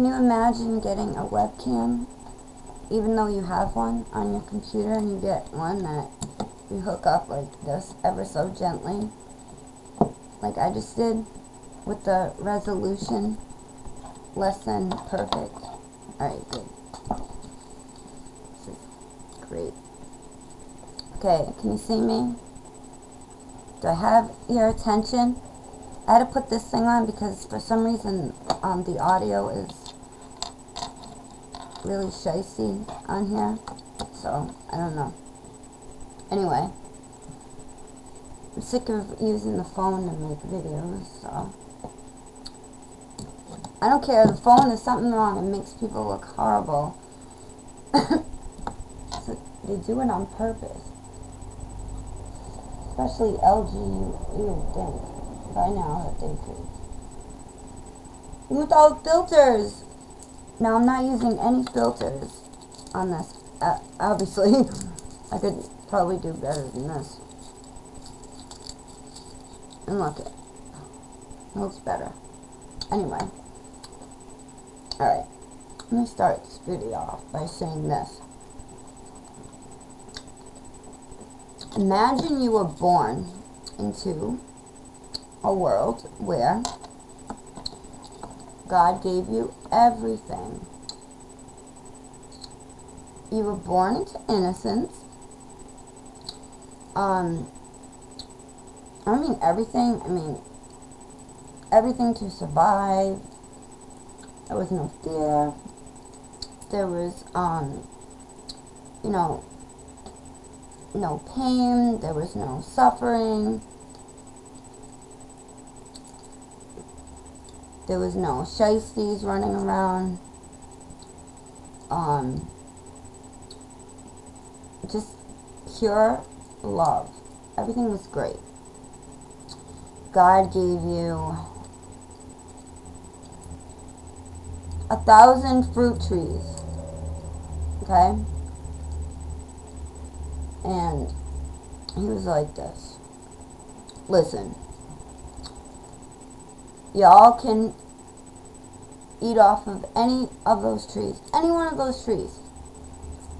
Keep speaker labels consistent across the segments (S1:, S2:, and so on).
S1: Can you imagine getting a webcam, even though you have one on your computer, and you get one that you hook up like this ever so gently, like I just did, with the resolution less than perfect? Alright, good. This is great. Okay, can you see me? Do I have your attention? I had to put this thing on because for some reason the audio is really shicey on here, so I don't know. Anyway, I'm sick of using the phone to make videos, so I don't care. The phone is something wrong. It makes people look horrible. So they do it on purpose. Especially LG, you would think by now that they could. Without filters! Now I'm not using any filters on this. Obviously, I could probably do better than this. And look, it looks better. Anyway. Alright. Let me start this video off by saying this. Imagine you were born into a world where God gave you everything. You were born into innocence. I mean everything. I mean everything to survive. There was no fear. There was, you know, no pain. There was no suffering. There was no shiesties running around. Just pure love. Everything was great. God gave you 1,000 fruit trees. Okay? And he was like this. Listen. Y'all can eat off of any of those trees. Any one of those trees.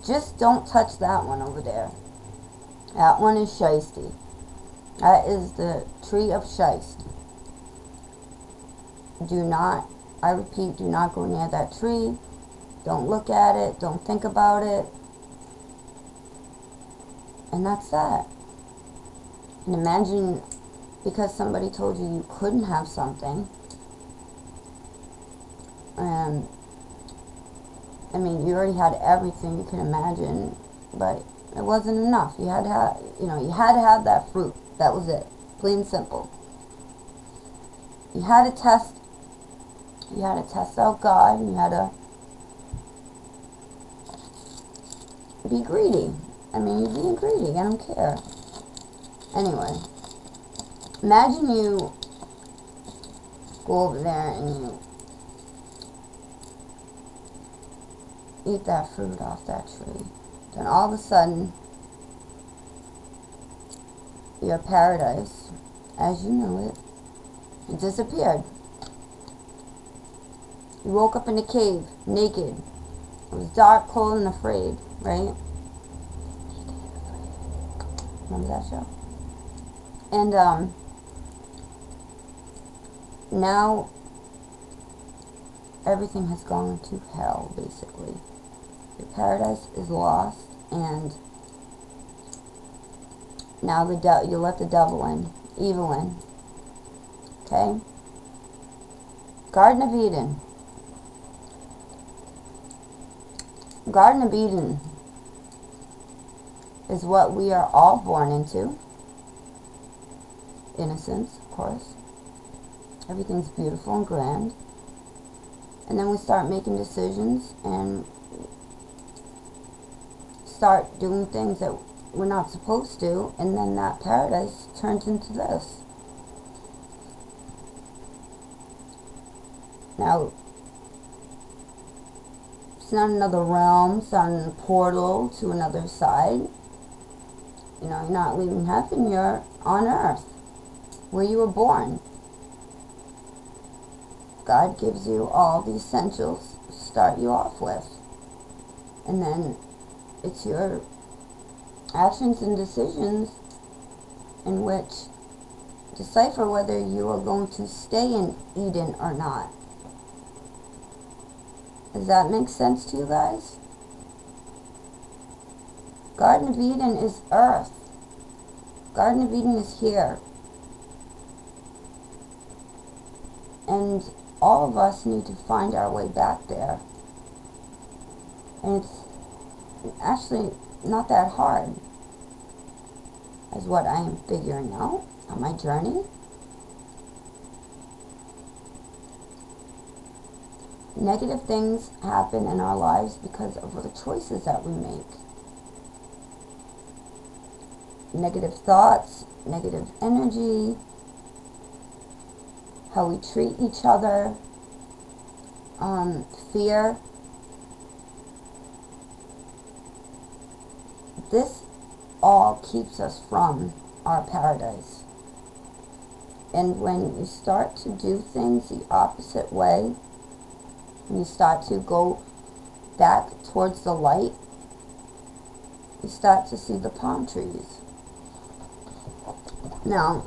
S1: Just don't touch that one over there. That one is shiesty. That is the tree of shist. Do not, I repeat, do not go near that tree. Don't look at it. Don't think about it. And that's that. And imagine, because somebody told you you couldn't have something, and I mean, you already had everything you can imagine, but it wasn't enough. You had to have, you had to have that fruit. That was it. Plain and simple. You had to test out God, and you had to be greedy. I mean, you're being greedy. I don't care. Anyway, imagine you go over there and you eat that fruit off that tree. Then all of a sudden, your paradise, as you know it, disappeared. You woke up in a cave, naked. It was dark, cold, and afraid, right? Remember that show? And now everything has gone to hell, basically. Your paradise is lost, and now you let the devil in, evil in. Okay? Garden of Eden. Garden of Eden is what we are all born into. Innocence, of course. Everything's beautiful and grand. And then we start making decisions and start doing things that we're not supposed to, and then that paradise turns into this. Now, it's not another realm, it's not a portal to another side. You're not leaving heaven, you're on earth, where you were born. God God gives you all the essentials to start you off with. And then it's your actions and decisions in which decipher whether you are going to stay in Eden or not. Does that make sense to you guys? Garden of Eden is earth. Garden of Eden is here. And all of us need to find our way back there. And it's actually not that hard, as what I am figuring out on my journey. Negative things happen in our lives because of the choices that we make. Negative thoughts, negative energy, how we treat each other, fear. This all keeps us from our paradise. And when you start to do things the opposite way, when you start to go back towards the light, you start to see the palm trees. Now,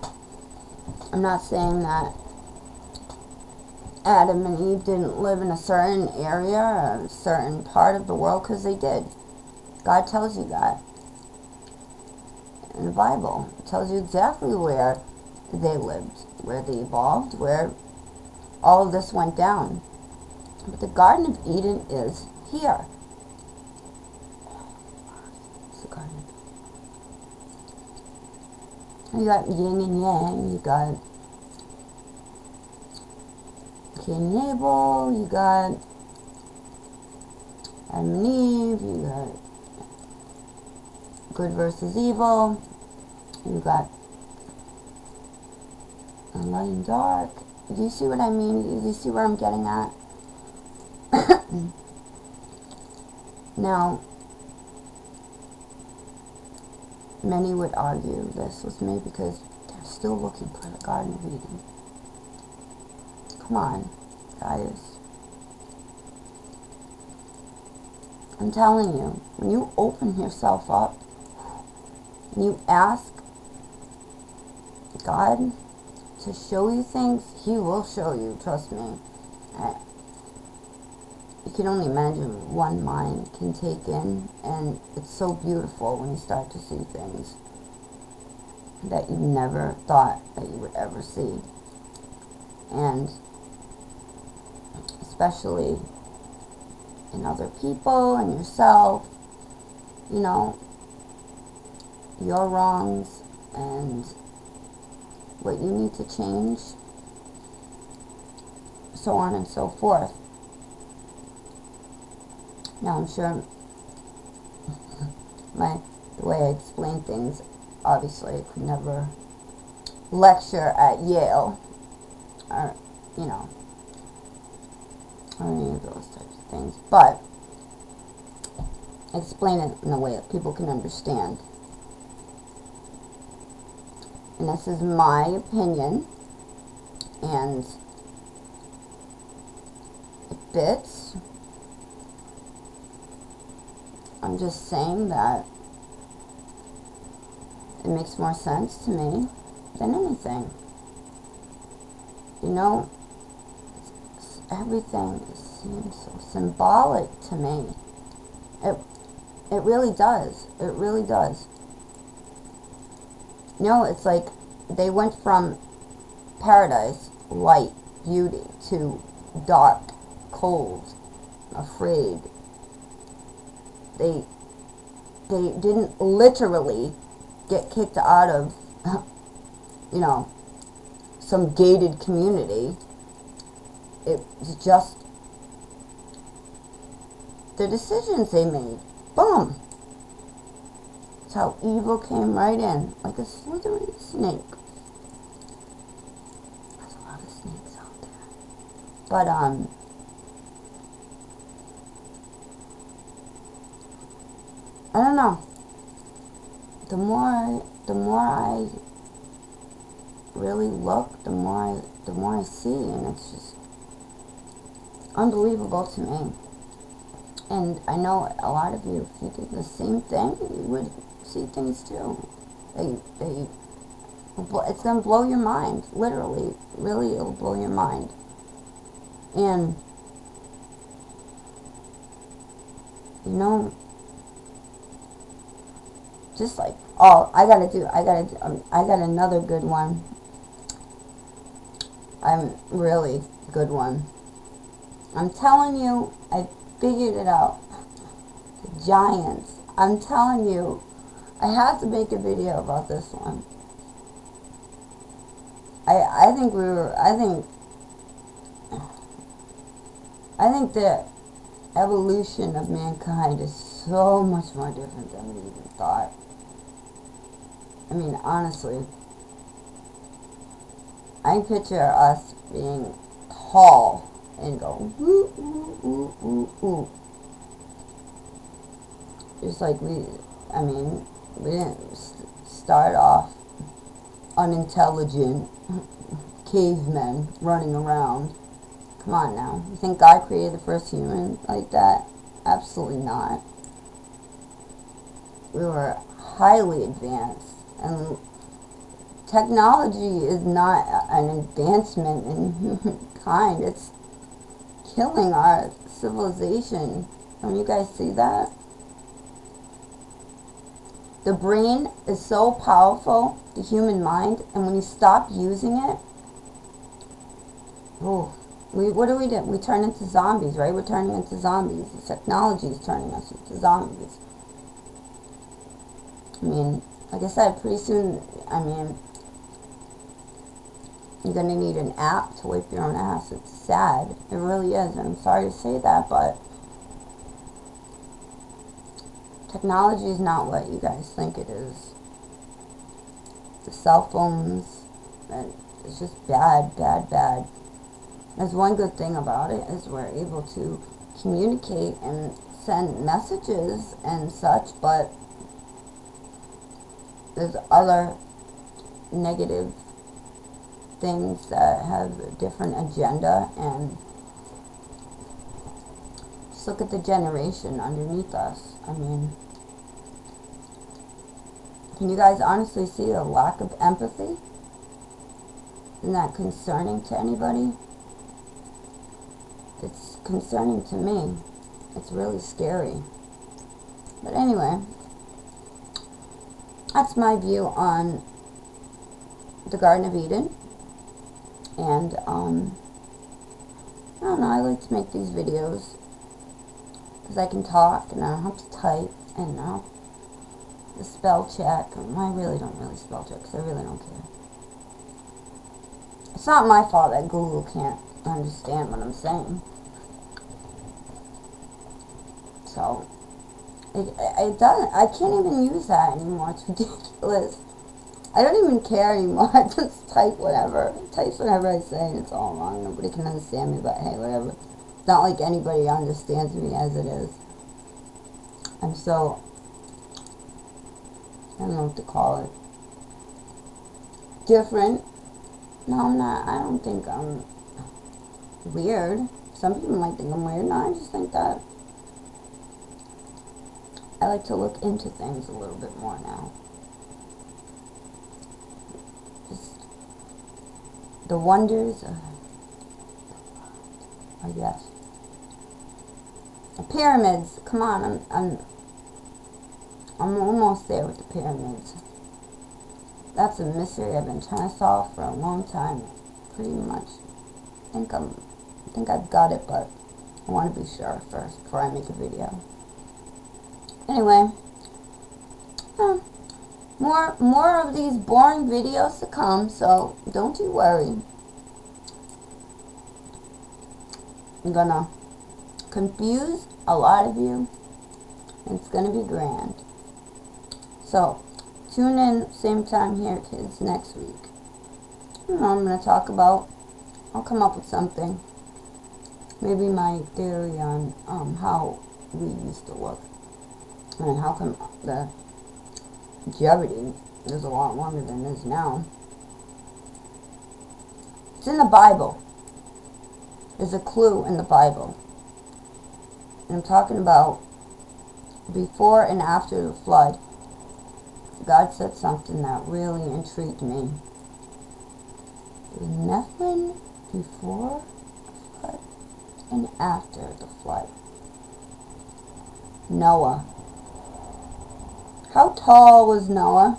S1: I'm not saying that Adam and Eve didn't live in a certain area, a certain part of the world, because they did. God tells you that in the Bible. It tells you exactly where they lived, where they evolved, where all of this went down. But the Garden of Eden is here. It's the Garden of Eden. You got yin and yang, you got Cain and Abel, you got Adam and Eve, you got good versus evil, you got light and dark. Do you see what I mean? Do you see where I'm getting at? Now, many would argue this with me because they're still looking for the Garden of Eden. Come on, guys. I'm telling you, when you open yourself up and you ask God to show you things, He will show you, trust me. You can only imagine one mind can take in, and it's so beautiful when you start to see things that you never thought that you would ever see. And especially in other people and yourself, you know, your wrongs and what you need to change, so on and so forth. Now, I'm sure the way I explain things, obviously I could never lecture at Yale, or, you know, or any of those types of things, but explain it in a way that people can understand. And this is my opinion, and it fits. I'm just saying that it makes more sense to me than anything. You know, everything seems so symbolic to me. It really does. It really does. You know, it's like they went from paradise, light, beauty, to dark, cold, afraid. They didn't literally get kicked out of, you know, some gated community. It was just the decisions they made. Boom. That's how evil came right in, like a slithering snake. There's a lot of snakes out there. But, I don't know. The more I really look, the more I see, and it's just unbelievable to me. And I know a lot of you, if you did the same thing, you would see things too. It's going to blow your mind, literally. Really, it'll blow your mind. And, you know, just like, oh, I got another good one. Really good one. I'm telling you, I figured it out. The Giants. I'm telling you, I have to make a video about this one. I think the evolution of mankind is so much more different than we even thought. I mean, honestly, I can picture us being tall and go, ooh, ooh, ooh, ooh, ooh. Just like we didn't start off unintelligent cavemen running around. Come on now. You think God created the first human like that? Absolutely not. We were highly advanced. And technology is not an advancement in humankind. It's killing our civilization. Don't you guys see that? The brain is so powerful, the human mind, and when you stop using it, what do? We turn into zombies, right? We're turning into zombies. The technology is turning us into zombies. I mean, like I said, pretty soon, you're going to need an app to wipe your own ass. It's sad. It really is. I'm sorry to say that, but technology is not what you guys think it is. The cell phones, it's just bad, bad, bad. There's one good thing about it is we're able to communicate and send messages and such, but there's other negative things that have a different agenda. And just look at the generation underneath us. I mean, can you guys honestly see the lack of empathy? Isn't that concerning to anybody? It's concerning to me. It's really scary. But anyway, that's my view on the Garden of Eden. And, I don't know, I like to make these videos because I can talk and I don't have to type, and the spell check. I really don't spell check because I really don't care. It's not my fault that Google can't understand what I'm saying. So, it doesn't, I can't even use that anymore. It's ridiculous. I don't even care anymore. I just type whatever. Type whatever I say and it's all wrong. Nobody can understand me, but hey, whatever. It's not like anybody understands me as it is. I'm so, I don't know what to call it. Different. No, I'm not. I don't think I'm weird. Some people might think I'm weird. No, I just think that I like to look into things a little bit more now. Just the wonders of, I guess. The pyramids. Come on, I'm almost there with the pyramids. That's a mystery I've been trying to solve for a long time. Pretty much. I think I've got it, but I want to be sure first before I make a video. Anyway, more of these boring videos to come, so don't you worry. I'm gonna confuse a lot of you, and it's gonna be grand. So tune in same time here, kids, next week. I don't know what I'm gonna talk about. I'll come up with something. Maybe my theory on how we used to look. And how come the longevity is a lot longer than it is now. It's in the Bible. There's a clue in the Bible. And I'm talking about before and after the flood. God said something that really intrigued me. The Nephilim before the flood and after the flood. Noah. How tall was Noah?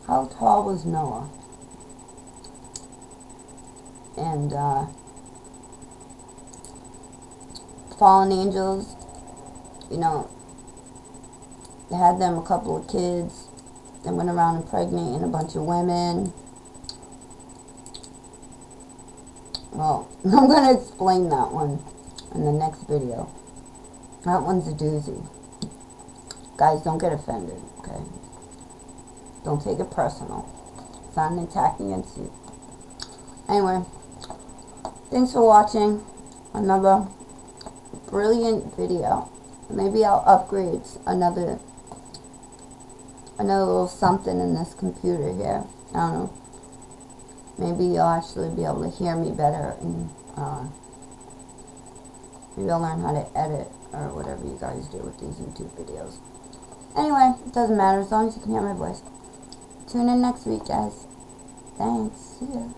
S1: How tall was Noah? And fallen angels, you know, they had them a couple of kids. They went around impregnating a bunch of women. Well, I'm going to explain that one in the next video. That one's a doozy. Guys, don't get offended, okay? Don't take it personal. It's not an attack against you. Anyway, thanks for watching another brilliant video. Maybe I'll upgrade another little something in this computer here. I don't know. Maybe you'll actually be able to hear me better, and maybe I'll learn how to edit or whatever you guys do with these YouTube videos. Anyway, it doesn't matter as long as you can hear my voice. Tune in next week, guys. Thanks. See ya.